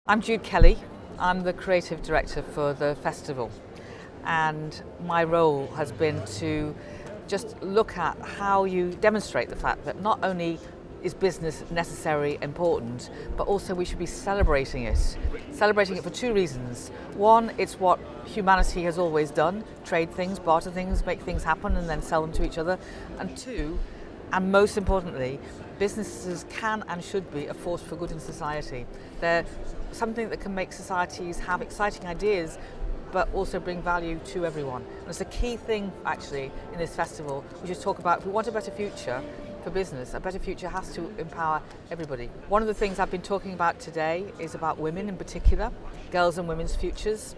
I'm Jude Kelly. I'm the creative director for the festival, and my role has been to just look at how you demonstrate the fact that not only is business necessary, important, but also we should be celebrating it. Celebrating it for two reasons. One, it's what humanity has always done: trade things, barter things, make things happen and then sell them to each other. And two, and most importantly, businesses can and should be a force for good in society. They're something that can make societies have exciting ideas but also bring value to everyone. And it's a key thing actually in this festival. We just talk about, if we want a better future for business, a better future has to empower everybody. One of the things I've been talking about today is about women in particular, girls and women's futures.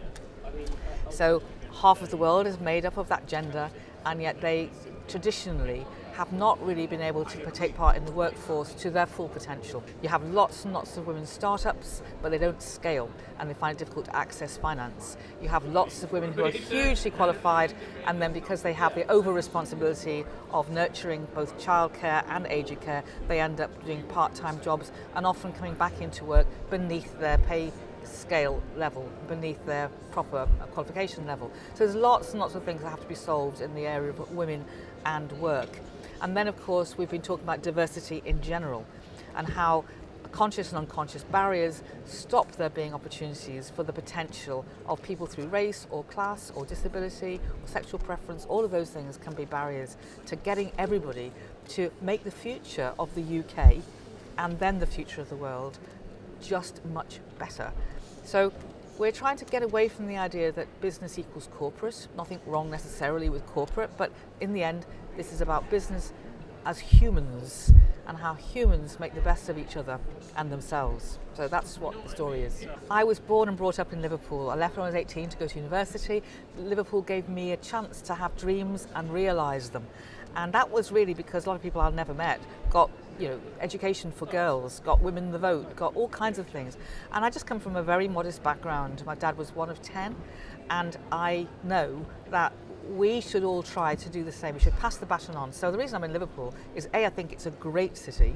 So half of the world is made up of that gender, and yet they traditionally have not really been able to take part in the workforce to their full potential. You have lots and lots of women's startups, but they don't scale and they find it difficult to access finance. You have lots of women who are hugely qualified, and then because they have the over responsibility of nurturing both childcare and aged care, they end up doing part-time jobs and often coming back into work beneath their pay scale level, beneath their proper qualification level. So there's lots and lots of things that have to be solved in the area of women and work. And then of course we've been talking about diversity in general and how conscious and unconscious barriers stop there being opportunities for the potential of people through race or class or disability or sexual preference. All of those things can be barriers to getting everybody to make the future of the UK and then the future of the world just much better. So we're trying to get away from the idea that business equals corporate. Nothing wrong necessarily with corporate, but in the end, this is about business as humans and how humans make the best of each other and themselves. So that's what the story is. I was born and brought up in Liverpool. I left when I was 18 to go to university. Liverpool gave me a chance to have dreams and realise them. And that was really because a lot of people I've never met got education for girls, got women the vote, got all kinds of things. And I just come from a very modest background. My dad was one of 10, and I know that we should all try to do the same. We should pass the baton on. So the reason I'm in Liverpool is A, I think it's a great city,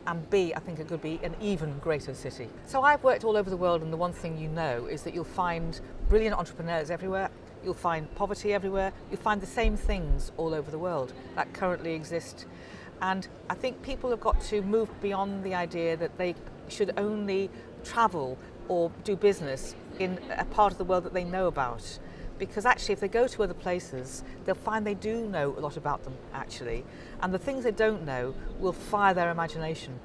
and B, I think it could be an even greater city. So I've worked all over the world, and the one thing you know is that you'll find brilliant entrepreneurs everywhere. You'll find poverty everywhere. You'll find the same things all over the world that currently exist. And I think people have got to move beyond the idea that they should only travel or do business in a part of the world that they know about. Because actually, if they go to other places, they'll find they do know a lot about them, actually. And the things they don't know will fire their imagination.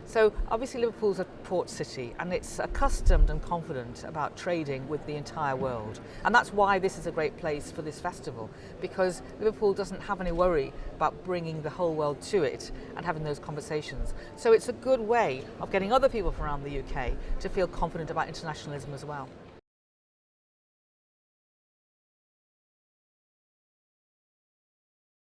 So obviously Liverpool's a port city, and it's accustomed and confident about trading with the entire world. And that's why this is a great place for this festival, because Liverpool doesn't have any worry about bringing the whole world to it and having those conversations. So it's a good way of getting other people from around the UK to feel confident about internationalism as well.